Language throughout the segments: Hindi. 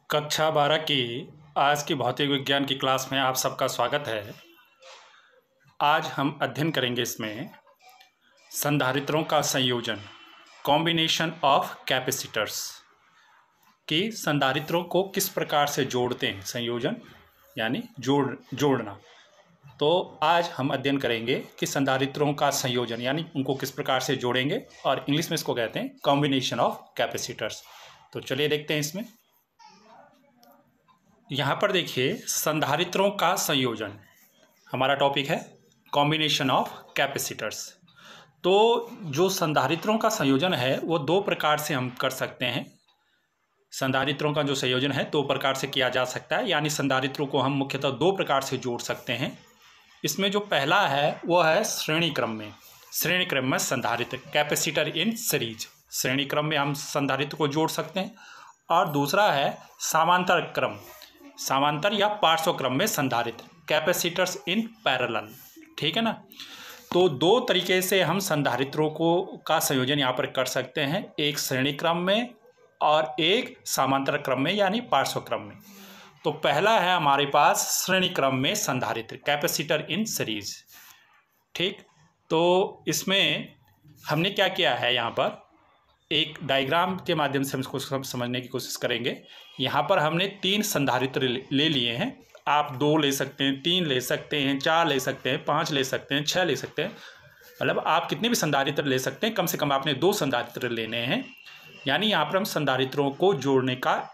कक्षा 12 की आज की भौतिक विज्ञान की क्लास में आप सबका स्वागत है। आज हम अध्ययन करेंगे इसमें संधारित्रों का संयोजन, कॉम्बिनेशन ऑफ कैपेसिटर्स, कि संधारित्रों को किस प्रकार से जोड़ते हैं। संयोजन यानी जोड़ना। तो आज हम अध्ययन करेंगे कि संधारित्रों का संयोजन यानी उनको किस प्रकार से जोड़ेंगे, और इंग्लिश में इसको कहते हैं कॉम्बिनेशन ऑफ कैपेसिटर्स। तो चलिए देखते हैं इसमें। यहाँ पर देखिए, संधारित्रों का संयोजन हमारा टॉपिक है, कॉम्बिनेशन ऑफ कैपेसिटर्स। तो जो संधारित्रों का संयोजन है वो दो प्रकार से हम कर सकते हैं। संधारित्रों का जो संयोजन है दो प्रकार से किया जा सकता है, यानी संधारित्रों को हम मुख्यतः दो प्रकार से जोड़ सकते हैं। इसमें जो पहला है वो है श्रेणी क्रम में संधारित्र, कैपेसिटर इन सीरीज। श्रेणी क्रम में हम संधारित्र को जोड़ सकते हैं। और दूसरा है समांतर या पार्श्व क्रम में संधारित्र, कैपेसिटर्स इन पैरेलल। ठीक है ना। तो दो तरीके से हम संधारित्रों का संयोजन यहाँ पर कर सकते हैं, एक श्रेणी क्रम में और एक समांतर क्रम में यानी पार्श्व क्रम में। तो पहला है हमारे पास श्रेणी क्रम में संधारित्र, कैपेसिटर इन सीरीज। ठीक, तो इसमें हमने क्या किया है, यहाँ पर एक डायग्राम के माध्यम से हम इसको सब समझने की कोशिश करेंगे। यहाँ पर हमने तीन संधारित्र ले लिए हैं। आप दो ले सकते हैं, तीन ले सकते हैं, चार ले सकते हैं, पाँच ले सकते हैं, छः ले सकते हैं। मतलब आप कितने भी संधारित्र ले सकते हैं, कम से कम आपने दो संधारित्र लेने हैं। यानी यहाँ पर हम संधारित्रों को जोड़ने का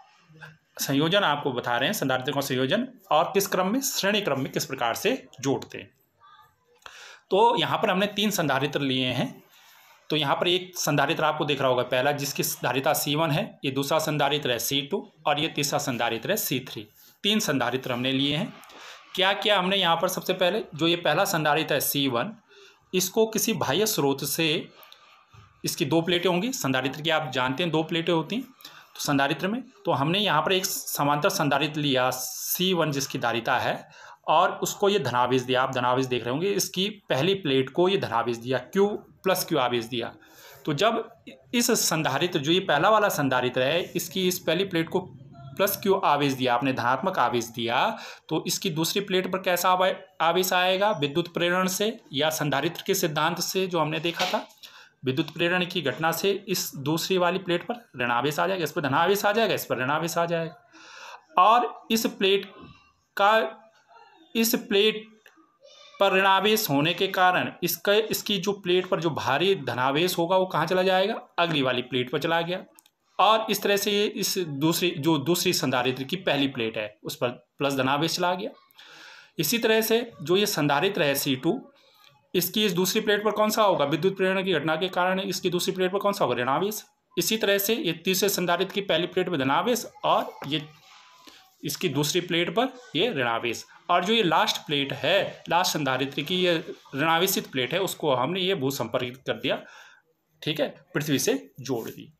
संयोजन आपको बता रहे हैं, संधारित्रों का संयोजन, और किस क्रम में, श्रेणी क्रम में किस प्रकार से जोड़ते हैं। तो यहाँ पर हमने तीन संधारित्र लिए हैं। तो यहाँ पर एक संधारित्र आपको दिख रहा होगा, पहला जिसकी धारिता C1 है, ये दूसरा संधारित्र है C2 और ये तीसरा संधारित्र है C3। तीन संधारित्र हमने लिए हैं। क्या किया हमने यहाँ पर, सबसे पहले जो ये पहला संधारित्र है C1, इसको किसी बाह्य स्रोत से, इसकी दो प्लेटें होंगी संधारित्र की, आप जानते हैं दो प्लेटें होती हैं तो संधारित्र में। तो हमने यहाँ पर एक समांतर संधारित्र लिया C1 जिसकी धारिता है, और उसको ये धनावेश दिया। आप धनावेश देख रहे होंगे, इसकी पहली प्लेट को ये धनावेश दिया, Q+ आवेश दिया। तो जब इस संधारित्र, जो ये पहला वाला संधारित्र है, इसकी इस पहली प्लेट को +Q आवेश दिया, आपने धनात्मक आवेश दिया, तो इसकी दूसरी प्लेट पर कैसा आवेश आएगा, विद्युत प्रेरण से या संधारित्र के सिद्धांत से जो हमने देखा था, विद्युत प्रेरण की घटना से इस दूसरी वाली प्लेट पर ऋणावेश आ जाएगा, इस पर धनावेश आ जाएगा, इस पर ऋणावेश आ जाएगा। और इस प्लेट पर ऋणावेश होने के कारण इसकी जो प्लेट पर जो भारी धनावेश होगा वो कहाँ चला जाएगा, अगली वाली प्लेट पर चला गया। और इस तरह से ये इस दूसरी संधारित्र की पहली प्लेट है उस पर प्लस धनावेश चला गया। इसी तरह से जो ये संधारित्र है C2, इसकी इस दूसरी प्लेट पर कौन सा होगा, विद्युत प्रेरण की घटना के कारण इसकी दूसरी प्लेट पर कौन सा होगा, ऋणावेश। इसी तरह से ये तीसरे संधारित्र की पहली प्लेट पर धनावेश और ये इसकी दूसरी प्लेट पर ये ऋणावेश। और जो ये लास्ट प्लेट है, लास्ट संधारित्र की ये ऋणावेशित प्लेट है, उसको हमने ये भू संपर्कित कर दिया। ठीक है, पृथ्वी से जोड़ दी।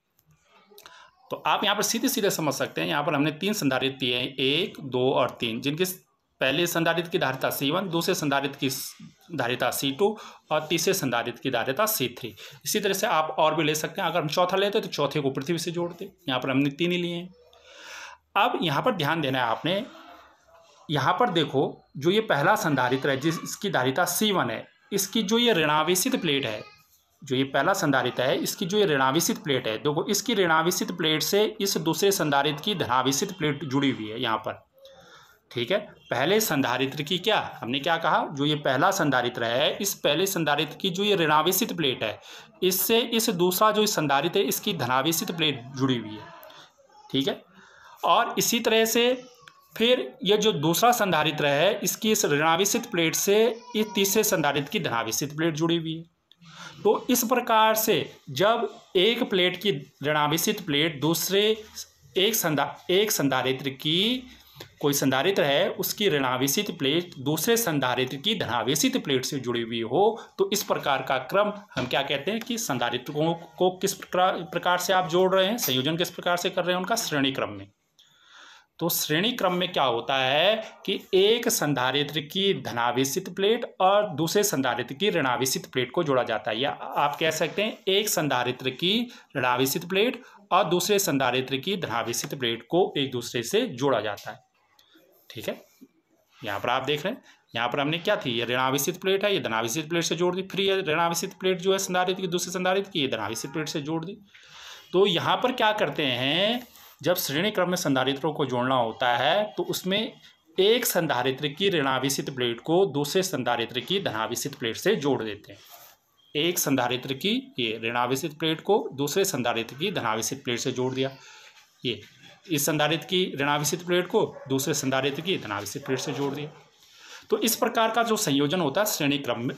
तो आप यहाँ पर सीधे सीधे समझ सकते हैं, यहाँ पर हमने तीन संधारित्र दिए हैं, 1, 2 और 3, जिनके पहले संधारित्र की धारिता C1, दूसरे संधारित्र की धारिता C2 और तीसरे संधारित्र की धारिता C3। इसी तरह से आप और भी ले सकते हैं। अगर हम चौथा लेते तो चौथे को पृथ्वी से जोड़ते। यहाँ पर हमने तीन ही लिए हैं। अब यहाँ पर ध्यान देना है आपने, यहाँ पर देखो, जो ये पहला संधारित्र है जिसकी धारिता C1 है, इसकी जो ये ऋणावेशित प्लेट है, जो ये पहला संधारित्र है, इसकी जो ये ऋणावेशित प्लेट है, देखो इसकी ऋणावेशित प्लेट से इस दूसरे संधारित्र की धनावेशित प्लेट जुड़ी हुई है यहाँ पर। ठीक है, पहले संधारित्र की क्या हमने क्या कहा, जो ये पहला संधारित्र है, इस पहले संधारित्र की जो ये ऋणावेशित प्लेट है, इससे इस दूसरा जो संधारित्र है इसकी धनावेशित प्लेट जुड़ी हुई है। ठीक है, और इसी तरह से फिर ये जो दूसरा संधारित्र है, इसकी इस ऋणावेशित प्लेट से इस तीसरे संधारित्र की धनावेशित प्लेट जुड़ी हुई है। तो इस प्रकार से जब एक प्लेट की ऋणावेशित प्लेट दूसरे एक संधारित्र की, कोई संधारित्र है उसकी ऋणावेशित प्लेट दूसरे संधारित्र की धनावेशित प्लेट से जुड़ी हुई हो, तो इस प्रकार का क्रम हम क्या कहते हैं कि संधारित्रों को किस प्रकार से आप जोड़ रहे हैं, संयोजन किस प्रकार से कर रहे हैं उनका, श्रेणी क्रम में। तो श्रेणी क्रम में क्या होता है कि एक संधारित्र की धनावेशित प्लेट और दूसरे संधारित्र की ऋणावेशित प्लेट को जोड़ा जाता है, या आप कह सकते हैं एक संधारित्र की ऋणावेशित प्लेट और दूसरे संधारित्र की धनावेशित प्लेट को एक दूसरे से जोड़ा जाता है। ठीक है, यहाँ पर आप देख रहे हैं, यहाँ पर हमने क्या थी, ये ऋणावेशित प्लेट है, ये धनावेशित प्लेट से जोड़ दी, फिर ये ऋणावेशित प्लेट जो है संधारित्र की दूसरे संधारित्र की, ये धनावेशित प्लेट से जोड़ दी। तो यहाँ पर क्या करते हैं, जब श्रेणी क्रम में संधारित्रों को जोड़ना होता है तो उसमें एक संधारित्र की ऋणावेशित प्लेट को दूसरे संधारित्र की धनावेशित प्लेट से जोड़ देते हैं। एक संधारित्र की ये ऋणावेशित प्लेट को दूसरे संधारित्र की धनावेशित प्लेट से जोड़ दिया, ये इस संधारित्र की ऋणावेशित प्लेट को दूसरे संधारित्र की धनावेशित प्लेट से जोड़ दिया। तो इस प्रकार का जो संयोजन होता है श्रेणी क्रम में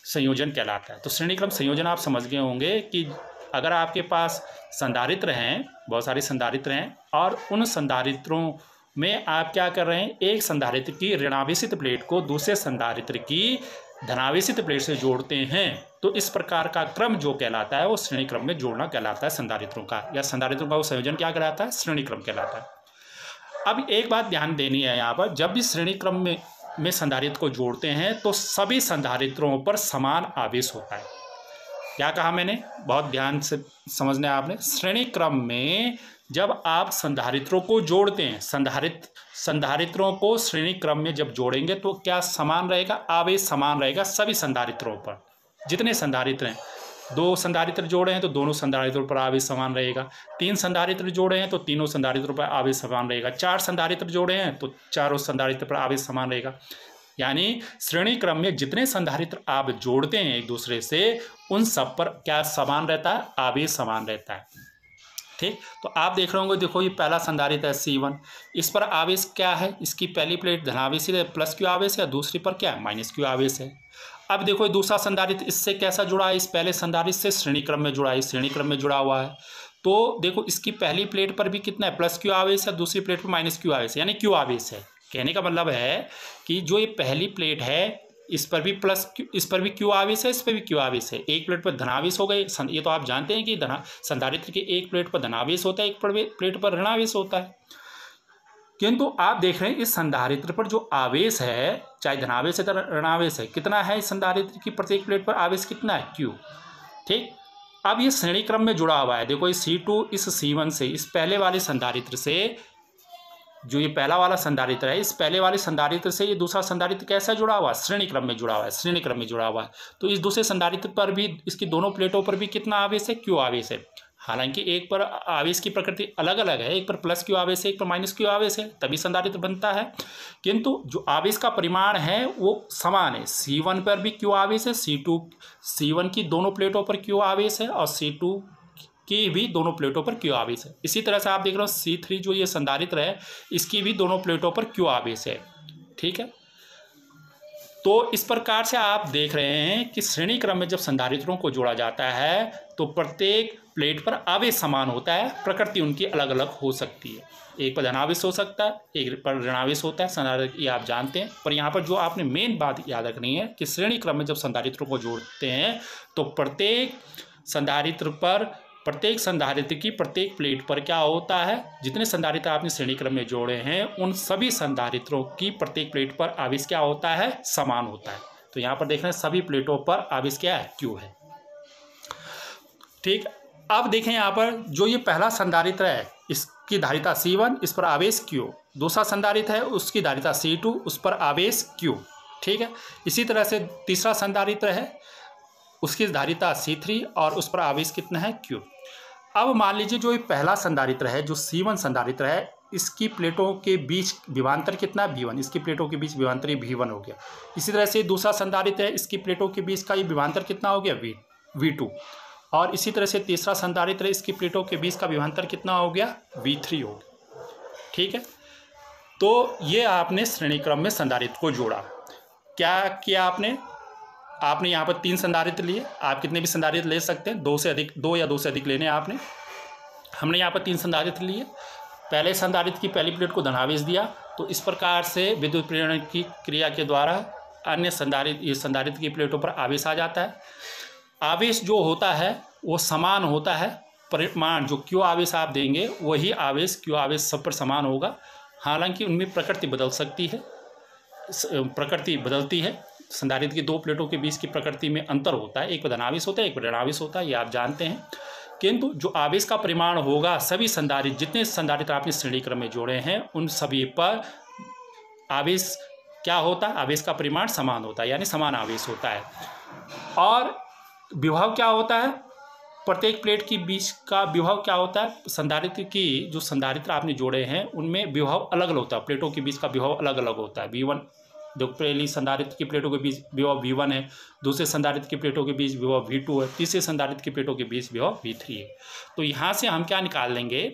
संयोजन कहलाता है। तो श्रेणी क्रम संयोजन आप समझ गए होंगे कि अगर आपके पास संधारित्र हैं, बहुत सारे संधारित्र हैं, और उन संधारित्रों में आप क्या कर रहे हैं, एक संधारित्र की ऋणावेशित प्लेट को दूसरे संधारित्र की धनावेशित प्लेट से जोड़ते हैं, तो इस प्रकार का क्रम जो कहलाता है वो श्रेणी क्रम में जोड़ना कहलाता है संधारित्रों का, या संधारित्रों का वो संयोजन क्या कहलाता है, श्रेणी क्रम कहलाता है। अब एक बात ध्यान देनी है यहाँ पर, जब भी श्रेणी क्रम में संधारित्र को जोड़ते हैं तो सभी संधारित्रों पर समान आवेश होता है। क्या कहा मैंने, बहुत ध्यान से समझना है आपने। श्रेणी क्रम में जब आप संधारित्रों को जोड़ते हैं, संधारित्रों को श्रेणी क्रम में जब जोड़ेंगे तो क्या समान रहेगा, आवेश समान रहेगा सभी संधारित्रों पर। जितने संधारित्र हैं, 2 संधारित्र जोड़े हैं तो दोनों संधारित्रों पर आवेश समान रहेगा, 3 संधारित्र जोड़े हैं तो तीनों संधारित्रों पर आवेश समान रहेगा, 4 संधारित्र जोड़े हैं तो चारों संधारित्र पर आवेश समान रहेगा। यानी श्रेणी क्रम में जितने संधारित्र आप जोड़ते हैं एक दूसरे से, उन सब पर क्या समान रहता है, आवेश समान रहता है। ठीक, तो आप देख रहे होंगे, देखो ये पहला संधारित्र है C1, इस पर आवेश क्या है, इसकी पहली प्लेट धनावेशित है, प्लस क्यू आवेश है, दूसरी पर क्या है, माइनस क्यू आवेश है। अब देखो दूसरा संधारित्र इससे कैसा जुड़ा है, इस पहले संधारित्र से श्रेणी क्रम में जुड़ा है, श्रेणी क्रम में जुड़ा हुआ है। तो देखो इसकी पहली प्लेट पर भी कितना है, प्लस क्यू आवेश है, दूसरी प्लेट पर माइनस क्यू आवेश है, यानी क्यू आवेश है। कहने का मतलब है कि जो ये पहली प्लेट है इस पर भी प्लस क्यू, इस पर भी क्यू आवेश है, इस पर भी क्यू आवेश है। एक प्लेट पर धनावेश हो गए, ये तो आप जानते हैं कि संधारित्र के एक प्लेट पर धनावेश होता है, एक प्लेट पर ऋणावेश होता है। किंतु आप देख रहे हैं इस संधारित्र पर जो आवेश है, चाहे धनावेश है या ऋणावेश है, कितना है इस संधारित्र की प्रत्येक प्लेट पर आवेश कितना है, क्यू। ठीक, अब ये श्रेणी क्रम में जुड़ा हुआ है। देखो इस C2 इस C1 से, इस पहले वाले संधारित्र से, जो ये पहला वाला संधारित्र है, इस पहले वाले संधारित्र से ये दूसरा संधारित्र कैसा जुड़ा हुआ है, श्रेणी क्रम में जुड़ा हुआ है, श्रेणी क्रम में जुड़ा हुआ है। तो इस दूसरे संधारित्र पर भी, इसकी दोनों प्लेटों पर भी कितना आवेश है, क्यू आवेश है। हालांकि एक पर आवेश की प्रकृति अलग अलग है, एक पर प्लस क्यू आवेश है, एक पर माइनस क्यू आवेश है, तभी संधारित्र बनता है। किंतु जो आवेश का परिमाण है वो समान है। C1 पर भी क्यू आवेश है, C1 की दोनों प्लेटों पर क्यू आवेश है, और C2 की भी दोनों प्लेटों पर क्यू आवेश है। इसी तरह से आप देख रहे हो C3 जो ये संधारित्र है, इसकी भी दोनों प्लेटों पर क्यू आवेश है। ठीक है, तो इस प्रकार से आप देख रहे हैं कि श्रेणी क्रम में जब संधारित्रों को जोड़ा जाता है तो प्रत्येक प्लेट पर आवेश समान होता है, प्रकृति उनकी अलग अलग हो सकती है। एक पर धनावेश हो सकता है, एक पर ऋणावेश होता है, संधारित्र ये आप जानते हैं। पर यहाँ पर जो आपने मेन बात याद रखनी है कि श्रेणी क्रम में जब संधारित्रों को जोड़ते हैं तो प्रत्येक संधारित्र की प्रत्येक प्लेट पर क्या होता है, जितने संधारित्र आपने श्रेणी क्रम में जोड़े हैं उन सभी संधारित्रों की प्रत्येक प्लेट पर आवेश क्या होता है, समान होता है। तो यहाँ पर देख रहे हैं सभी प्लेटों पर आवेश क्या है, क्यू है। ठीक, अब देखें यहाँ पर जो ये पहला संधारित्र है इसकी धारिता C1, इस पर आवेश Q। दूसरा संधारित्र है उसकी धारिता C2, उस पर आवेश Q। ठीक है, इसी तरह से तीसरा संधारित्र है उसकी धारिता C3 और उस पर आवेश कितना है, Q। अब मान लीजिए जो ये पहला संधारित्र है, जो C1 संधारित्र है, इसकी प्लेटों के बीच विभवांतर कितना है, V1। इसकी प्लेटों के बीच विभवांतर V1 हो गया। इसी तरह से दूसरा संधारित्र है, इसकी प्लेटों के बीच का ये विभवांतर कितना हो गया, V2। और इसी तरह से तीसरा संधारित्र है, इसकी प्लेटों के बीच का विभवांतर कितना हो गया, V3 हो गया। ठीक है, तो ये आपने श्रेणी क्रम में संधारित्र को जोड़ा। क्या किया आपने यहाँ पर 3 संधारित्र लिए, आप कितने भी संधारित्र ले सकते हैं, 2 या 2 से अधिक लेने हैं आपने। हमने यहाँ पर 3 संधारित्र लिए। पहले संधारित्र की पहली प्लेट को धनावेश दिया, तो इस प्रकार से विद्युत प्रेरण की क्रिया के द्वारा अन्य संधारित्र की प्लेटों पर आवेश आ जाता है। आवेश जो होता है वो समान होता है, परिमाण जो क्यू आवेश आप देंगे वही आवेश क्यू आवेश सब पर समान होगा। हालांकि उनमें प्रकृति बदल सकती है, प्रकृति बदलती है। संधारित्र की 2 प्लेटों के बीच की प्रकृति में अंतर होता है, एक पर धनावेश होता है, एक पर ऋणावेश होता है, ये आप जानते हैं। किंतु जो आवेश का परिमाण होगा सभी संधारित्र, जितने संधारित्र आपने श्रेणी क्रम में जोड़े हैं उन सभी पर आवेश क्या होता है, आवेश का परिमाण समान होता है, यानी समान आवेश होता है। और विभव क्या होता है, प्रत्येक प्लेट के बीच का विभव क्या होता है, संधारित्र की जो संधारित्र आपने जोड़े हैं उनमें विभव अलग अलग होता है, प्लेटों के बीच का विभव अलग अलग होता है। V1 जो पहली संधारित्र की प्लेटों के बीच विभव V1 है, दूसरे संधारित्र की प्लेटों के बीच विभव V2 है, तीसरे संधारित्र की प्लेटों के बीच विभव V3 है। तो यहाँ से हम क्या निकाल लेंगे,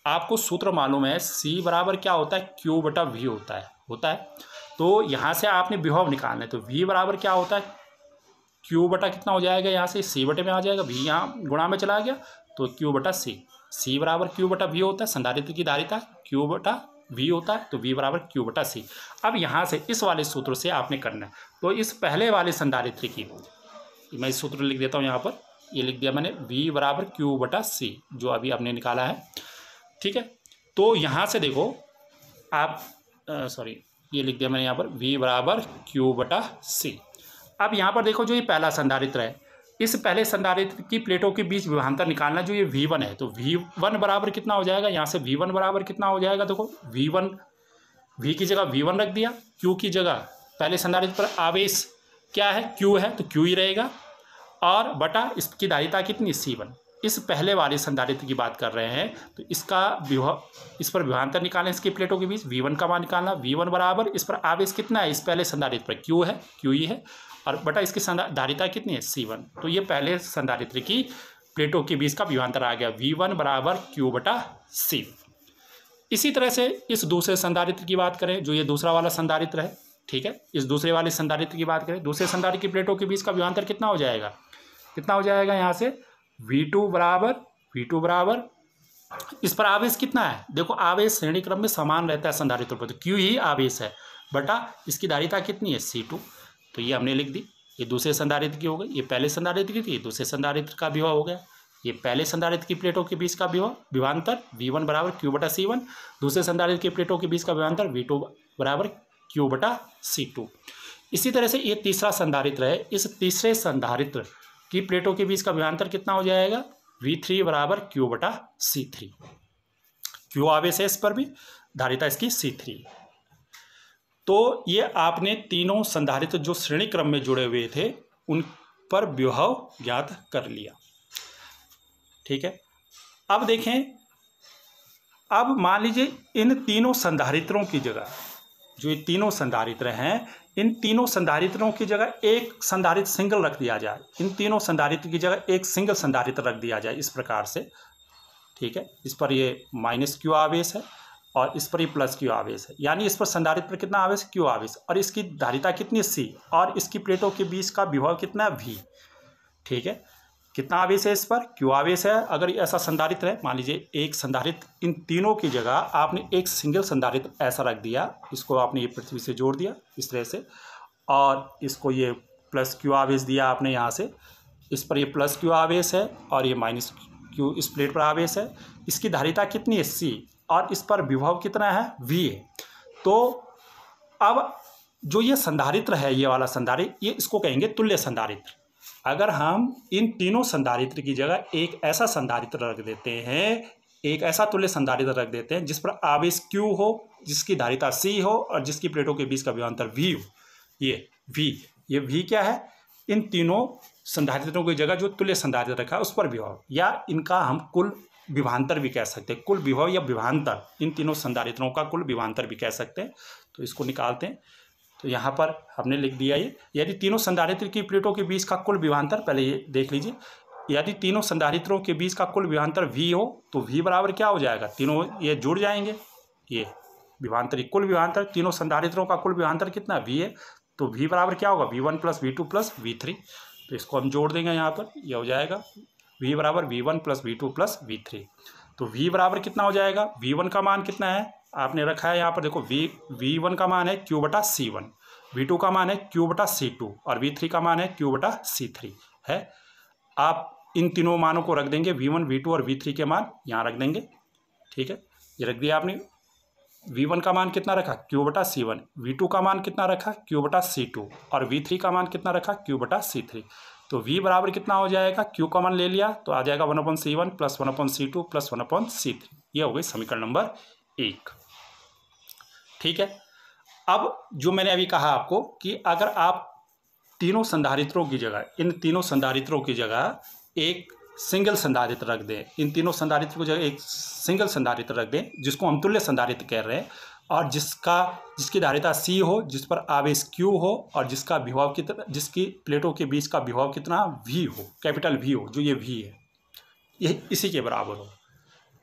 आपको सूत्र मालूम है C बराबर क्या होता है, Q बटा V होता है। तो यहाँ से आपने विभव निकालना है, तो V बराबर क्या होता है, Q बटा कितना हो जाएगा, यहाँ से C बटे में आ जाएगा, V यहाँ गुणा में चला गया तो Q बटा C बराबर Q बटा V होता है, संधारित्र की धारिता Q बटा V होता है, तो V बराबर Q बटा C। अब यहाँ से इस वाले सूत्र से आपने करना है, तो इस पहले वाले संधारित्र की मैं इस सूत्र लिख देता हूँ यहाँ पर, ये लिख दिया मैंने, V बराबर Q बटा C जो अभी आपने निकाला है, ठीक है। तो यहाँ से देखो आप ये लिख दिया मैंने यहाँ पर V बराबर Q बटा C। अब यहाँ पर देखो जो ये पहला संधारित्र है, इस पहले संधारित्र की प्लेटों के बीच विभवांतर निकालना, जो ये V1 है, तो V1 बराबर कितना हो जाएगा, यहाँ से V1 बराबर कितना हो जाएगा, देखो V की जगह V1 रख दिया, Q की जगह पहले संधारित्र पर आवेश क्या है, Q है, तो Q ही रहेगा, और बटा इसकी धारिता कितनी, C1। इस पहले वाले संधारित्र की बात कर रहे हैं, तो इसका विभव, इस पर विभवांतर निकालें, इसकी प्लेटों के बीच V1 का मान निकालना, V1 बराबर इस पर आवेश कितना है, इस पहले संधारित्र पर Q है, Q ही है, और बटा इसकी धारिता कितनी है, C1। तो ये पहले संधारित्र की प्लेटों के बीच का विभवांतर आ गया, V1 बराबर Q बटा C। इसी तरह से इस दूसरे संधारित्र की बात करें, जो ये दूसरा वाला संधारित्र है, ठीक है, इस दूसरे वाले संधारित्र की बात करें, दूसरे संधारित्र की प्लेटों के बीच का विभवांतर कितना हो जाएगा, यहाँ से V2 बराबर इस पर आवेश कितना है, देखो आवेश श्रेणी क्रम में समान रहता है संधारित्र पर, तो Q ही आवेश है, बटा इसकी धारिता कितनी है, C2। तो ये हमने लिख दी, ये दूसरे संधारित्र की हो गई, ये पहले संधारित्र की थी, दूसरे संधारित्र का विभव हो गया, ये पहले संधारित्र की प्लेटों के बीच का विभवांतर V1 बराबर Q बटा C1, दूसरे संधारित्र की प्लेटों के बीच का विभवांतर V2 बराबर Q बटा C2। इसी तरह से ये तीसरा संधारित्र है, इस तीसरे संधारित्र की प्लेटों के बीच का विभवांतर कितना हो जाएगा, V3 बराबर Q बटा C3। Q आवेश है इस पर भी, धारिता इसकी C3। तो ये आपने तीनों संधारित्र जो श्रेणी क्रम में जुड़े हुए थे उन पर विभव ज्ञात कर लिया, ठीक है। अब देखें, अब मान लीजिए इन तीनों संधारित्रों की जगह, जो ये तीनों संधारित्र हैं, इन तीनों संधारित्रों की जगह एक संधारित्र सिंगल रख दिया जाए, इन तीनों संधारित्र की जगह एक सिंगल संधारित्र रख दिया जाए इस प्रकार से, ठीक है। इस पर ये -Q आवेश है और इस पर ये +Q आवेश है, यानी इस पर संधारित्र पर कितना आवेश, Q आवेश, और इसकी धारिता कितनी है, C, और इसकी प्लेटों के बीच का विभव कितना है, V, ठीक है। कितना आवेश है इस पर, Q आवेश है। अगर ऐसा संधारित्र है, मान लीजिए एक संधारित्र, इन तीनों की जगह आपने एक सिंगल संधारित्र ऐसा रख दिया, इसको आपने ये पृथ्वी से जोड़ दिया इस तरह से, और इसको ये +Q आवेश दिया आपने यहाँ से, इस पर ये +Q आवेश है और ये -Q इस प्लेट पर आवेश है, इसकी धारिता कितनी है, C, और इस पर विभव कितना है, V है। तो अब जो ये संधारित्र है, ये वाला संधारित्र, ये इसको कहेंगे तुल्य संधारित्र। अगर हम इन तीनों संधारित्र की जगह एक ऐसा संधारित्र रख देते हैं, एक ऐसा तुल्य संधारित्र रख देते हैं जिस पर आवेश Q हो, जिसकी धारिता C हो और जिसकी प्लेटों के बीच का विभवांतर V हो, ये V क्या है, इन तीनों संधारित्रों की जगह जो तुल्य संधारित्र रखा है उस पर विभव, या इनका हम कुल विभवांतर भी कह सकते हैं, कुल विभव या विभवांतर, इन तीनों संधारित्रों का कुल विभवांतर भी कह सकते हैं। तो इसको निकालते हैं, तो यहाँ पर हमने लिख दिया ये, यदि तीनों संधारित्र की प्लेटों के बीच का कुल विभवांतर, पहले ये देख लीजिए, यदि तीनों संधारित्रों के बीच का कुल विभवांतर V हो तो V बराबर क्या हो जाएगा, तीनों ये जुड़ जाएंगे, ये विभवांतर, कुल विभवांतर, तीनों संधारित्रों का कुल विभवांतर कितना V है, तो V बराबर क्या होगा, V1 + V2 + V3। तो इसको हम जोड़ देंगे यहाँ पर, यह हो जाएगा V बराबर V1 + V2 + V3। तो V बराबर कितना हो जाएगा, V1 का मान कितना है आपने रखा है यहाँ पर, देखो V1 का मान है Q बटा C1, V2 का मान है Q बटा C2 और V3 का मान है Q बटा C3 है। आप इन तीनों मानों को रख देंगे, V1, V2 और V3 के मान यहाँ रख देंगे, ठीक है। ये रख दिया आपने, V1 का मान कितना रखा, Q बटा C1, V2 का मान कितना रखा, Q बटा C2 और V3 का मान कितना रखा, Q बटा C3। तो v बराबर कितना हो जाएगा, q कॉमन ले लिया तो आ जाएगा 1/c1 plus 1/c2 plus 1/c3। ये हो गई समीकरण नंबर 1। ठीक है। अब जो मैंने अभी कहा आपको कि अगर आप तीनों संधारित्रों की जगह, इन तीनों संधारित्रों की जगह एक सिंगल संधारित्र रख दें, इन तीनों संधारित्रों की जगह एक सिंगल संधारित्र रख दें जिसको हम तुल्य संधारित्र कह रहे हैं, और जिसकी धारिता C हो, जिस पर आवेश Q हो, और जिसका विभव कितना, जिसकी प्लेटों के बीच का विभव कितना V हो, कैपिटल V हो, जो ये V है, ये इसी के बराबर हो।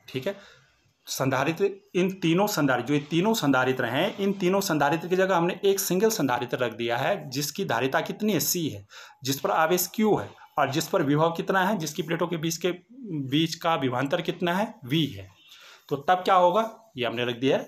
ठीक है। संधारित्र, इन तीनों संधारित्र, जो ये तीनों संधारित्र हैं, इन तीनों संधारित्र की जगह हमने एक सिंगल संधारित्र रख दिया है जिसकी धारिता कितनी है, C है, जिस पर आवेश Q है, और जिस पर विभव कितना है, जिसकी प्लेटों के बीच का विभवांतर कितना है, V है। तो तब क्या होगा, ये हमने लिख दिया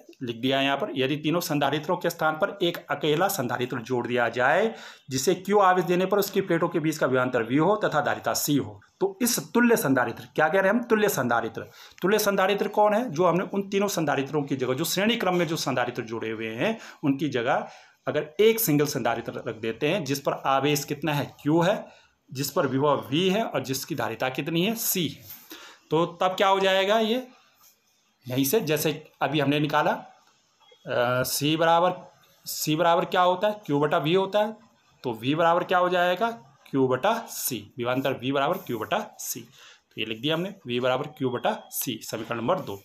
है यहाँ पर। यदि तीनों संधारित्रों के स्थान पर एक अकेला संधारित्र जोड़ दिया जाए जिसे Q आवेश देने पर उसकी प्लेटों के बीच का विभवांतर V हो तथा धारिता C हो, तो इस तुल्य संधारित्र, क्या कह रहे हैं हम, तुल्य संधारित्र। तुल्य संधारित्र कौन है, जो हमने उन तीनों संधारित्रों की जगह, जो श्रेणी क्रम में जो संधारित्र जुड़े हुए हैं उनकी जगह अगर एक सिंगल संधारित्र रख देते हैं जिस पर आवेश कितना है, Q है, जिस पर विभव V है, और जिसकी धारिता कितनी है, C है, तो तब क्या हो जाएगा, ये यहीं से जैसे अभी हमने निकाला C बराबर क्या होता है, Q बटा V होता है, तो V बराबर क्या हो जाएगा, Q बटा C, विभवांतर V बराबर Q बटा C। तो ये लिख दिया हमने, V बराबर Q बटा C, समीकरण नंबर 2।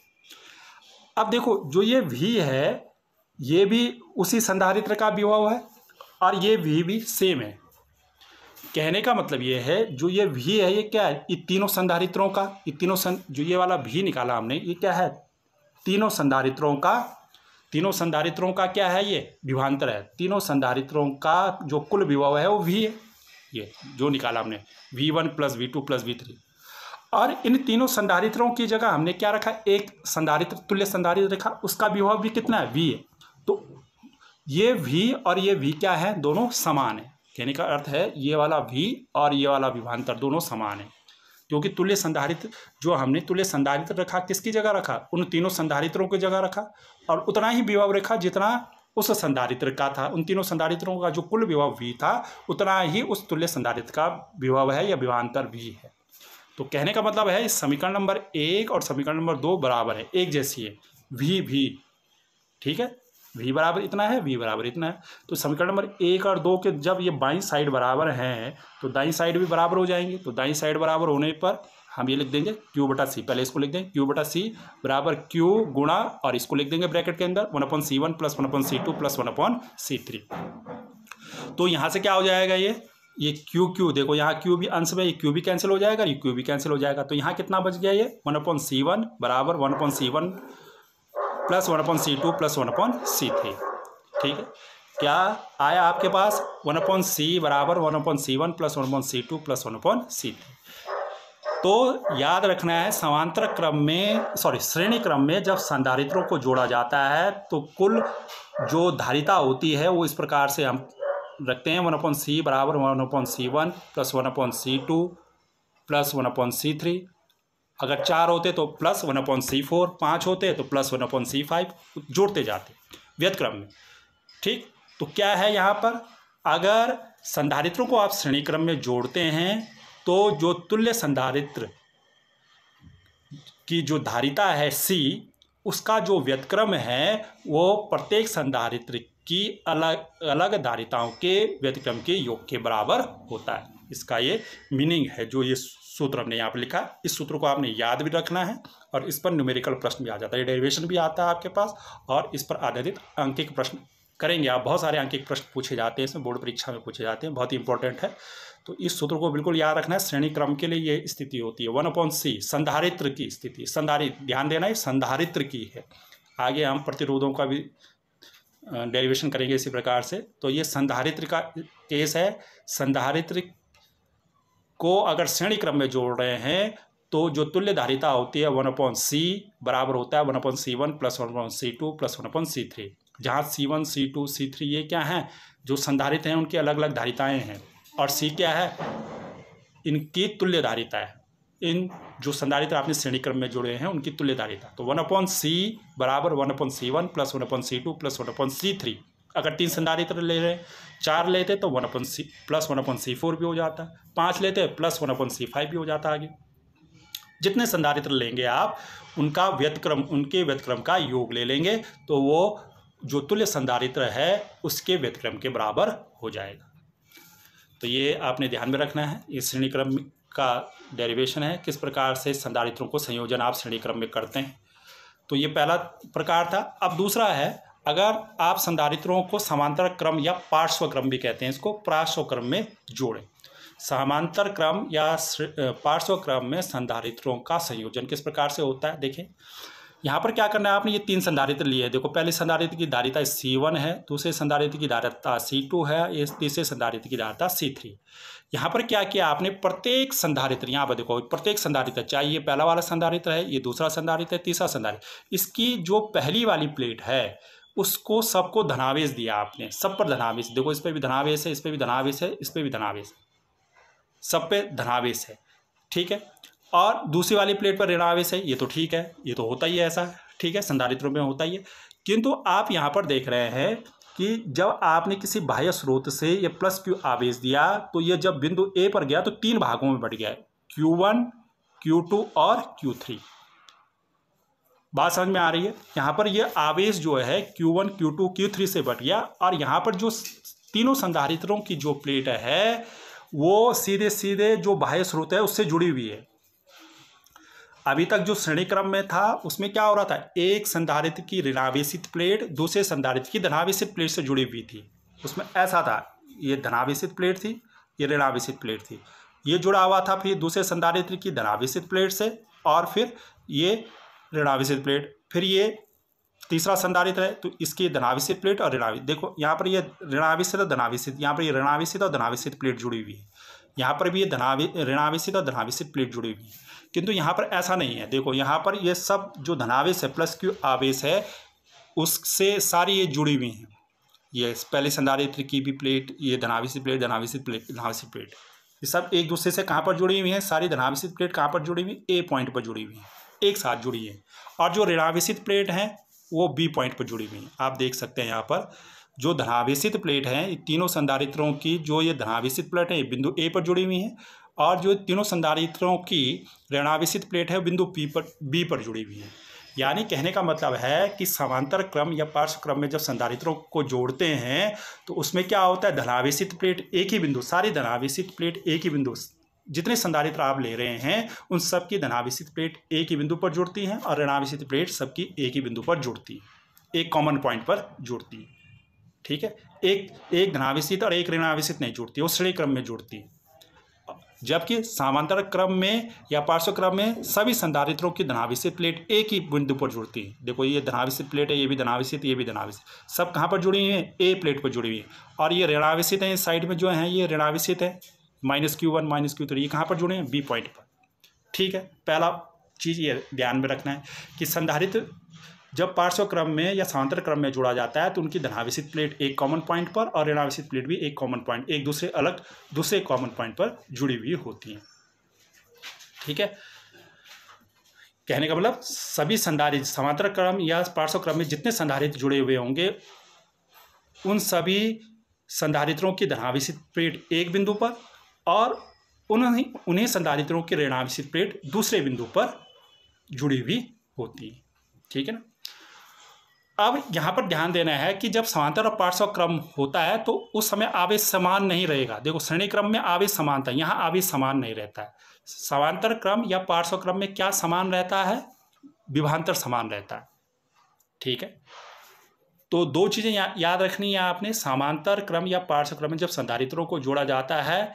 अब देखो, जो ये V है ये भी उसी संधारित्र का विभव है और ये V भी सेम है। कहने का मतलब ये है, जो ये V है ये क्या है, ये तीनों संधारित्रों का, ये तीनों जो ये वाला V निकाला हमने, ये क्या है, तीनों संधारित्रों का क्या है, ये विभवांतर है। तीनों संधारित्रों का जो कुल विभव है वो V है, ये जो निकाला हमने V1 plus V2 plus V3। और इन तीनों संधारित्रों की जगह हमने क्या रखा, एक संधारित्र, तुल्य संधारित्र रखा, उसका विभव भी कितना है, V है। तो ये V और ये V क्या है, दोनों समान है। कहने का अर्थ है ये वाला V और ये वाला विभवांतर दोनों समान है, क्योंकि तुल्य संधारित्र, जो हमने तुल्य संधारित्र रखा किसकी जगह रखा, उन तीनों संधारित्रों की जगह रखा, और उतना ही विभव रखा जितना उस संधारित्र का था। उन तीनों संधारित्रों का जो कुल विभव V था उतना ही उस तुल्य संधारित्र का विभव है या विभवांतर V है। तो कहने का मतलब है इस समीकरण नंबर 1 और समीकरण नंबर 2 बराबर है, एक जैसी है, V। ठीक है, V बराबर इतना है, V बराबर इतना है। तो समीकरण नंबर 1 और 2 के जब ये बाईं साइड बराबर हैं तो दाईं साइड भी बराबर हो जाएंगे। तो दाईं साइड बराबर होने पर हम ये लिख देंगे Q बटा C, पहले इसको लिख देंगे Q बटा C बराबर Q गुणा, और इसको लिख देंगे ब्रैकेट के अंदर 1/C1 plus 1/C2 plus 1/C3। तो यहाँ से क्या हो जाएगा, ये Q देखो, यहाँ Q भी अंश में, ये Q भी कैंसिल हो जाएगा, ये Q भी कैंसिल हो जाएगा। तो यहाँ कितना बच गया, ये 1/C1 बराबर 1/C1 plus 1/C2 plus 1/C3। ठीक है, क्या आया आपके पास, 1/C बराबर 1/C1 plus 1/C2 plus 1/C3। तो याद रखना है, समांतर क्रम में, श्रेणी क्रम में जब संधारित्रों को जोड़ा जाता है तो कुल जो धारिता होती है वो इस प्रकार से हम रखते हैं, 1/C बराबर 1/C1 plus 1/C2 plus 1/C3। अगर 4 होते तो प्लस 1/C4, 5 होते तो प्लस 1/C5, जोड़ते जाते व्यतक्रम में। ठीक, तो क्या है यहाँ पर, अगर संधारित्रों को आप श्रेणी क्रम में जोड़ते हैं तो जो तुल्य संधारित्र की जो धारिता है C, उसका जो व्यतक्रम है वो प्रत्येक संधारित्र की अलग अलग धारिताओं के व्यतक्रम के योग के बराबर होता है। इसका ये मीनिंग है, जो ये सूत्र हमने यहाँ पर लिखा। इस सूत्र को आपने याद भी रखना है और इस पर न्यूमेरिकल प्रश्न भी आ जाता है, डेरिवेशन भी आता है आपके पास, और इस पर आधारित अंकिक प्रश्न करेंगे आप। बहुत सारे अंकिक प्रश्न पूछे जाते हैं इसमें, बोर्ड परीक्षा में पूछे जाते हैं, बहुत ही इंपॉर्टेंट है। तो इस सूत्र को बिल्कुल याद रखना है। श्रेणी क्रम के लिए ये स्थिति होती है 1/C, संधारित्र की स्थिति, ध्यान देना है संधारित्र की है। आगे हम प्रतिरोधों का भी डेरिवेशन करेंगे इसी प्रकार से। तो ये संधारित्र का केस है। संधारित्र को अगर श्रेणी क्रम में जोड़ रहे हैं तो जो तुल्य धारिता होती है 1/C बराबर होता है 1/C1 plus 1/C2 plus 1/C3, जहाँ C1 C2 C3 ये क्या हैं, जो संधारित्र हैं उनकी अलग अलग धारिताएं हैं, और C क्या है, इनकी तुल्य धारिता है। इन जो संधारित्र आपने श्रेणी क्रम में जोड़े हैं उनकी तुल्य धारिता। तो 1/C बराबर 1/C1 plus 1/C2 plus 1/C3। अगर 3 संधारित्र ले रहे हैं, 4 लेते तो 1/c प्लस 1/c4 भी हो जाता, 5 लेते प्लस 1/c5 भी हो जाता। आगे जितने संधारित्र लेंगे आप उनका व्यतक्रम, उनके व्यतक्रम का योग ले लेंगे तो वो जो तुल्य संधारित्र है उसके व्यतक्रम के बराबर हो जाएगा। तो ये आपने ध्यान में रखना है। ये श्रेणी क्रम का डेरिवेशन है, किस प्रकार से संधारित्रों को संयोजन आप श्रेणी क्रम में करते हैं। तो ये पहला प्रकार था। अब दूसरा है, अगर आप संधारित्रों को समांतर क्रम या पार्श्व क्रम भी कहते हैं, इसको पार्श्व क्रम में जोड़ें। समांतर क्रम या पार्श्व क्रम में संधारित्रों का संयोजन किस प्रकार से होता है, देखें यहाँ पर क्या करना है। आपने ये 3 संधारित्र लिए हैं। देखो, पहले संधारित्र की धारिता C1 है, दूसरे संधारित्र की धारिता C2 है, इस तीसरे संधारित्र की धारिता C3। यहाँ पर क्या किया आपने, प्रत्येक संधारित्र, यहाँ पर देखो प्रत्येक संधारित्र, चाहे ये पहला वाला संधारित्र है, ये दूसरा संधारित्र है, तीसरा संधारित्र, इसकी जो पहली वाली प्लेट है उसको सबको धनावेश दिया आपने, सब पर धनावेश। देखो इस पर भी धनावेश है, इस पर भी धनावेश है, इस पर भी धनावेश, सब पे धनावेश है, ठीक है। और दूसरी वाली प्लेट पर ऋणावेश है, ये तो ठीक है, ये तो होता ही है ऐसा, ठीक है, संधारित्रों में होता ही है। किंतु आप यहाँ पर देख रहे हैं कि जब आपने किसी बाह्य स्रोत से ये प्लस Q आवेश दिया तो ये जब बिंदु A पर गया तो 3 भागों में बट गया है, Q1, Q2 और Q3। बात समझ में आ रही है। यहाँ पर ये आवेश जो है Q1, Q2, Q3 से बट गया और यहाँ पर जो तीनों संधारित्रों की जो प्लेट है वो सीधे सीधे जो बाह्य स्रोत है उससे जुड़ी हुई है। अभी तक जो श्रेणी क्रम में था उसमें क्या हो रहा था, एक संधारित्र की ऋणावेशित प्लेट दूसरे संधारित्र की धनावेशित प्लेट से जुड़ी हुई थी। उसमें ऐसा था, ये धनावेशित प्लेट थी, ये ऋणावेशित प्लेट थी, ये जुड़ा हुआ था फिर दूसरे संधारित्र की धनावेशित प्लेट से, और फिर ये ऋणावेशित प्लेट, फिर ये तीसरा संधारित्र है तो इसकी धनावेशित प्लेट और ऋणावेशित। देखो यहाँ पर ये ऋणावेशित और धनावेशित, यहाँ पर ये ऋणावेशित और धनावेशित प्लेट जुड़ी हुई है, यहाँ पर भी ये ऋणावेशित और धनावेशित प्लेट जुड़ी हुई है। किंतु यहाँ पर ऐसा नहीं है। देखो यहाँ पर ये सब जो धनावेश है प्लस Q आवेश है उससे सारी ये जुड़ी हुई हैं। ये पहले संधारित्र की भी प्लेट, ये धनावेशित प्लेट, धनावेशित प्लेट, धनावेशित प्लेट, ये सब एक दूसरे से कहाँ पर जुड़ी हुई हैं, सारी धनावेशित प्लेट कहाँ पर जुड़ी हुई, A पॉइंट पर जुड़ी हुई हैं, एक साथ जुड़ी है। और जो ऋणावेशित प्लेट हैं वो B पॉइंट पर जुड़ी हुई हैं। आप देख सकते हैं यहाँ पर जो धनावेशित प्लेट हैं, तीनों संधारित्रों की जो ये धनावेशित प्लेट है ये बिंदु A पर जुड़ी हुई हैं, और जो तीनों संधारित्रों की ऋणावेशित प्लेट है बिंदु B पर जुड़ी हुई है। यानी कहने का मतलब है कि समांतर क्रम या पार्श्व क्रम में जब संधारित्रों को जोड़ते हैं तो उसमें क्या होता है, धनावेशित प्लेट एक ही बिंदु, सारी धनावेशित प्लेट एक ही बिंदु, जितने संधारित्र आप ले रहे हैं उन सब की धनावेशित प्लेट एक ही बिंदु पर जुड़ती हैं और ऋणावेशित प्लेट सबकी एक ही बिंदु पर जुड़ती है, एक कॉमन पॉइंट पर जुड़ती है, ठीक है। एक धनावेशित और एक ऋणावेशित नहीं जुड़ती, वो श्रेणी क्रम में जुड़ती है। जबकि समांतर क्रम में या पार्श्व क्रम में सभी संधारित्रों की धनावेशित प्लेट एक ही बिंदु पर जुड़ती है। देखो ये धनावेशित प्लेट है, ये भी धनावेशित, ये भी धनावेशित, सब कहाँ पर जुड़ी हुई है, A प्लेट पर जुड़ी हुई है। और ये ऋणावेशित है, साइड में जो है ये ऋणावेशित है, -Q1 -Q3, ये कहाँ पर जुड़े हैं, B पॉइंट पर, ठीक है। पहला चीज़ ये ध्यान में रखना है कि संधारित्र जब पार्श्व क्रम में या समांतर क्रम में जोड़ा जाता है तो उनकी धनावेशित प्लेट एक कॉमन पॉइंट पर और ऋणावेशित प्लेट भी एक कॉमन पॉइंट, एक दूसरे अलग दूसरे कॉमन पॉइंट पर जुड़ी हुई होती हैं, ठीक है। कहने का मतलब सभी संधारित्र समांतर क्रम या पार्श्व क्रम में जितने संधारित्र जुड़े हुए होंगे उन सभी संधारित्रों की धनावेशित प्लेट एक बिंदु पर और उन्हीं संधारित्रों की ऋणावेशित प्लेट दूसरे बिंदु पर जुड़ी हुई होती है, ठीक है ना। अब यहाँ पर ध्यान देना है कि जब समांतर और पार्श्व क्रम होता है तो उस समय आवेश समान नहीं रहेगा। देखो श्रेणी क्रम में आवेश समान था, यहाँ आवेश समान नहीं रहता है। समांतर क्रम या पार्श्व क्रम में क्या समान रहता है, विभवांतर समान रहता है, ठीक है। तो दो चीज़ें याद रखनी है आपने, समांतर क्रम या पार्श्व क्रम में जब संधारित्रों को जोड़ा जाता है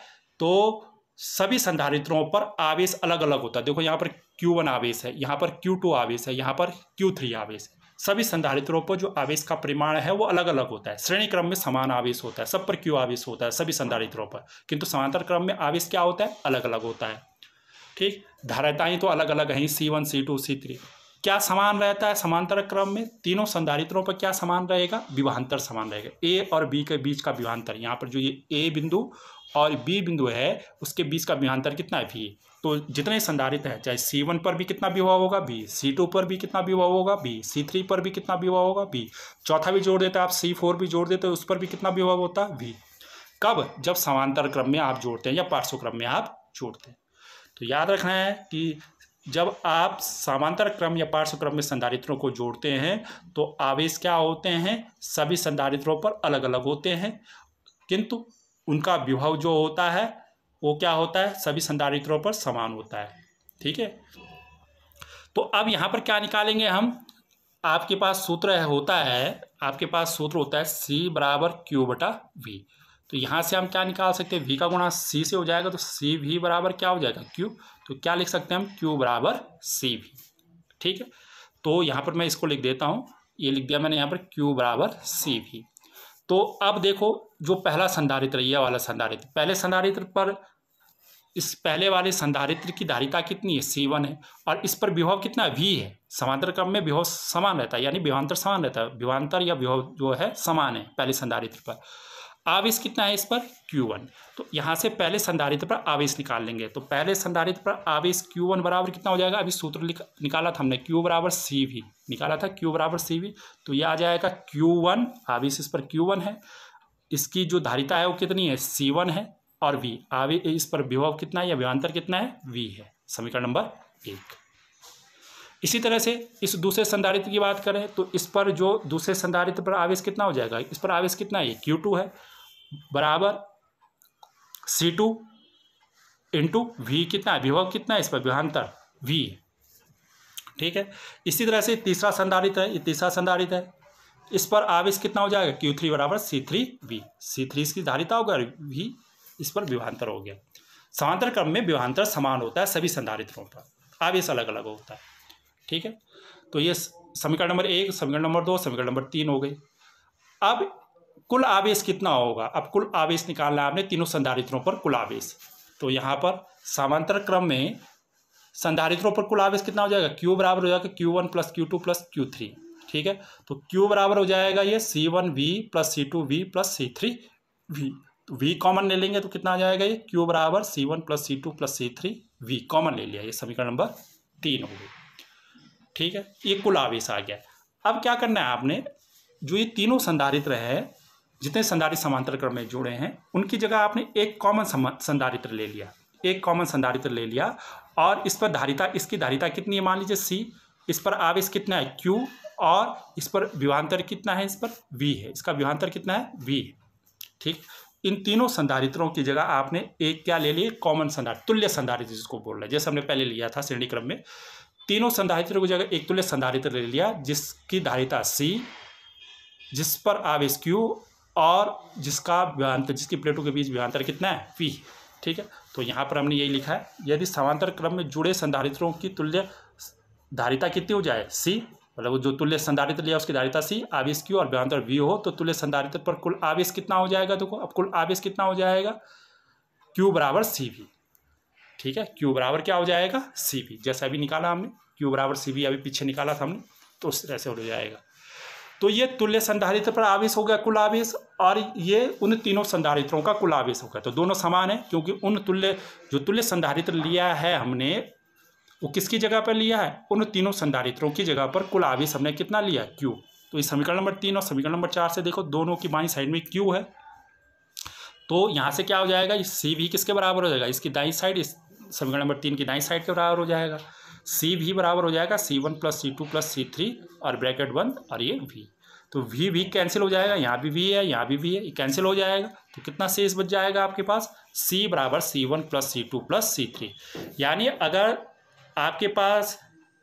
तो सभी संधारित्रों पर आवेश अलग अलग होता है। देखो यहाँ पर Q1 आवेश है, यहाँ पर Q2 आवेश है, यहाँ पर Q3 आवेश है। सभी संधारित्रों पर जो आवेश का परिमाण है वो अलग अलग होता है। श्रेणी क्रम में समान आवेश होता है, सब पर Q आवेश होता है सभी संधारित्रों पर, किंतु समांतर क्रम में आवेश क्या होता है, अलग अलग होता है, ठीक। धारिताएं तो अलग अलग हैं, C1 C2 C3, क्या समान रहता है समांतर क्रम में? तीनों संधारित्रों पर क्या समान रहेगा? विभवांतर समान रहेगा। ए और बी के बीच का विभवांतर, यहाँ पर जो ये ए बिंदु और बी बिंदु है उसके बीच का विभवांतर कितना है? वी। तो जितने संधारित्र हैं, चाहे C1 पर भी कितना विभव होगा? बी। C2 पर भी कितना विभव होगा? बी। C3 पर भी कितना विभव होगा? बी। चौथा भी जोड़ देते हैं आप, C4 भी जोड़ देते हैं, उस पर भी कितना विभव होता है? वी। कब? जब समांतर क्रम में आप जोड़ते हैं या पार्श्व क्रम में आप जोड़ते हैं। तो याद रखना है कि जब आप समांतर क्रम या पार्श्व क्रम में संधारित्रों को जोड़ते हैं तो आवेश क्या होते हैं? सभी संधारित्रों पर अलग अलग होते हैं, किंतु उनका विभव जो होता है वो क्या होता है? सभी संधारित्रों पर समान होता है। ठीक है, तो अब यहाँ पर क्या निकालेंगे हम? आपके पास सूत्र होता है, आपके पास सूत्र होता है C बराबर Q बटा V। तो यहाँ से हम क्या निकाल सकते हैं? V का गुणा C से हो जाएगा, तो CV बराबर क्या हो जाएगा? Q। तो क्या लिख सकते हैं हम? Q बराबर CV। ठीक है, तो यहाँ पर मैं इसको लिख देता हूँ, ये लिख दिया मैंने यहाँ पर Q बराबर CV। तो अब देखो, जो पहला संधारित्र, ये वाला संधारित्र, पहले संधारित्र पर, इस पहले वाले संधारित्र की धारिता कितनी है? C1 है, और इस पर विभव कितना है? V है। समांतर क्रम में विभव समान रहता है, यानी विभवांतर समान रहता है, विभवांतर या विभव जो है समान है पहले संधारित्र पर। आवेश कितना है इस पर? Q1। तो यहाँ से पहले संधारित्र पर आवेश निकाल लेंगे। तो पहले संधारित्र पर आवेश Q1 बराबर कितना हो जाएगा? अभी सूत्र निकाला था हमने, Q बराबर CV निकाला था, Q बराबर CV। तो यह आ जाएगा Q1, आवेश इस पर Q1 है, इसकी जो धारिता है वो कितनी है? C1 है, और V, आवेश इस पर विभव कितना है या विभवांतर कितना है? V है। समीकरण नंबर 1। इसी तरह से इस दूसरे संधारित्र की बात करें तो इस पर जो दूसरे संधारित्र पर आवेश कितना हो जाएगा? इस पर आवेश कितना है? Q2 है, बराबर C2 इंटू V कितना है? विभव कितना है इस पर? विभवांतर V। ठीक है, इसी तरह से तीसरा संधारित्र है, ये तीसरा संधारित्र है, इस पर आवेश कितना हो जाएगा? Q3 बराबर C3V। C3 इसकी धारिता होगा, V इस पर विभवांतर हो गया। समांतर क्रम में विभवांतर समान होता है सभी संधारित्रों पर, आवेश अलग अलग होता है। ठीक है, तो ये समीकरण नंबर 1, समीकरण नंबर 2, समीकरण नंबर 3 हो गई। अब कुल आवेश कितना होगा? अब कुल आवेश निकालना है आपने तीनों संधारित्रों पर कुल आवेश। तो यहाँ पर समांतर क्रम में संधारित्रों पर कुल आवेश कितना हो जाएगा? Q बराबर हो जाएगा Q1 plus Q2 plus Q3। ठीक है, तो Q बराबर हो जाएगा ये C1V plus C2V plus C3V। तो V कॉमन ले लेंगे तो कितना आ जाएगा? ये Q बराबर C1 plus C2 plus C3V common ले लिया, ये समीकरण नंबर 3 हो गई। ठीक है, ये कुल आवेश आ गया। अब क्या करना है आपने? जो ये तीनों संधारित्र है, जितने संधारित्र समांतर क्रम में जुड़े हैं, उनकी जगह आपने एक कॉमन संधारित्र ले लिया, एक कॉमन संधारित्र ले लिया, और इस पर धारिता, इसकी धारिता कितनी है? मान लीजिए C, इस पर आवेश कितना है? Q, और इस पर विभवांतर कितना है? इस पर V है, इसका विभवांतर कितना है? V है। ठीक, इन तीनों संधारित्रों की जगह आपने एक क्या ले लिए? कॉमन संधारित्र, तुल्य संधारित्र जिसको बोल रहे हैं, जैसे हमने पहले लिया था श्रेणी क्रम में। तीनों संधारित्रों की जगह एक तुल्य संधारित्र ले लिया, जिसकी धारिता C, जिस पर आवेश Q, और जिसका विभवांतर, जिसकी प्लेटों के बीच विभवांतर कितना है? V। ठीक है, तो यहाँ पर हमने यही लिखा है, यदि समांतर क्रम में जुड़े संधारित्रों की तुल्य धारिता कितनी हो जाए? C, मतलब जो तुल्य संधारित्र लिया उसकी धारिता C, आवेश Q और विभवांतर V हो, तो तुल्य संधारित्र पर कुल आवेश कितना हो जाएगा? देखो अब कुल आवेश कितना हो जाएगा? Q बराबर CV। ठीक है, Q बराबर क्या हो जाएगा? CV, जैसा अभी निकाला हमने, Q बराबर CV अभी पीछे निकाला था हमने, तो उस तरह से हो जाएगा। तो ये तुल्य संधारित्र पर आवेश हो गया कुल आवेश, और ये उन तीनों संधारित्रों का कुल आवेश हो गया। तो दोनों समान है, क्योंकि उन जो तुल्य संधारित्र लिया है हमने, वो किसकी जगह पर लिया है? उन तीनों संधारित्रों की जगह पर कुल आवेश हमने कितना लिया? Q। तो इस समीकरण नंबर 3 और समीकरण नंबर 4 से देखो, दोनों की बाईं साइड में Q है, तो यहाँ से क्या हो जाएगा? CV किसके बराबर हो जाएगा? इसकी दाईं साइड, इस समीकरण नंबर 3 की दाईं साइड के बराबर हो जाएगा। CV बराबर हो जाएगा C1 plus C2 plus C3 और ब्रैकेट बंद, और ये V। तो V कैंसिल हो जाएगा, यहाँ भी V है, यहाँ भी V है, ये कैंसिल हो जाएगा। तो कितना शेष बच जाएगा आपके पास? C बराबर C1 plus C2 plus C3। यानी अगर आपके पास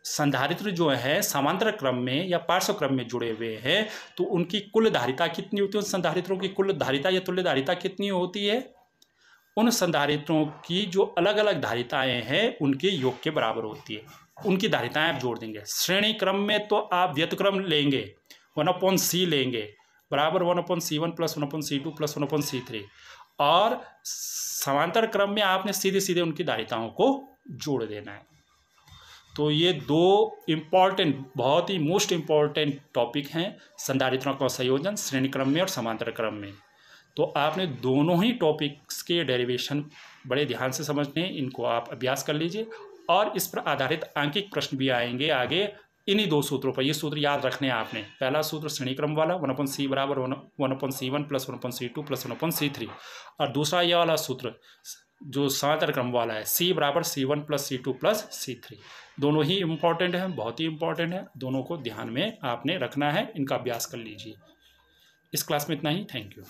संधारित्र जो है समांतर क्रम में या पार्श्व क्रम में जुड़े हुए हैं, तो उनकी कुल धारिता कितनी होती है? उन संधारित्रों की कुल धारिता या तुल्य धारिता कितनी होती है? उन संधारित्रों की जो अलग अलग धारिताएं हैं उनके योग के बराबर होती है। उनकी धारिताएं आप जोड़ देंगे। श्रेणी क्रम में तो आप व्युत्क्रम लेंगे, 1/C लेंगे, बराबर 1/C1 plus 1/C2 plus 1/C3, और समांतर क्रम में आपने सीधे सीधे उनकी धारिताओं को जोड़ देना है। तो ये दो इम्पॉर्टेंट, बहुत ही मोस्ट इम्पॉर्टेंट टॉपिक हैं संधारित्रों का संयोजन श्रेणी क्रम में और समांतर क्रम में। तो आपने दोनों ही टॉपिक्स के डेरिवेशन बड़े ध्यान से समझने हैं, इनको आप अभ्यास कर लीजिए और इस पर आधारित आंकिक प्रश्न भी आएंगे आगे इन्हीं दो सूत्रों पर। ये सूत्र याद रखने हैं आपने। पहला सूत्र श्रेणी क्रम वाला 1/c बराबर 1/c1 plus 1/c2 plus 1/c3, और दूसरा ये वाला सूत्र जो समांतर क्रम वाला है c बराबर c1 plus c2 plus c3। दोनों ही इम्पॉर्टेंट हैं, बहुत ही इम्पॉर्टेंट है, दोनों को ध्यान में आपने रखना है, इनका अभ्यास कर लीजिए। इस क्लास में इतना ही। Thank you.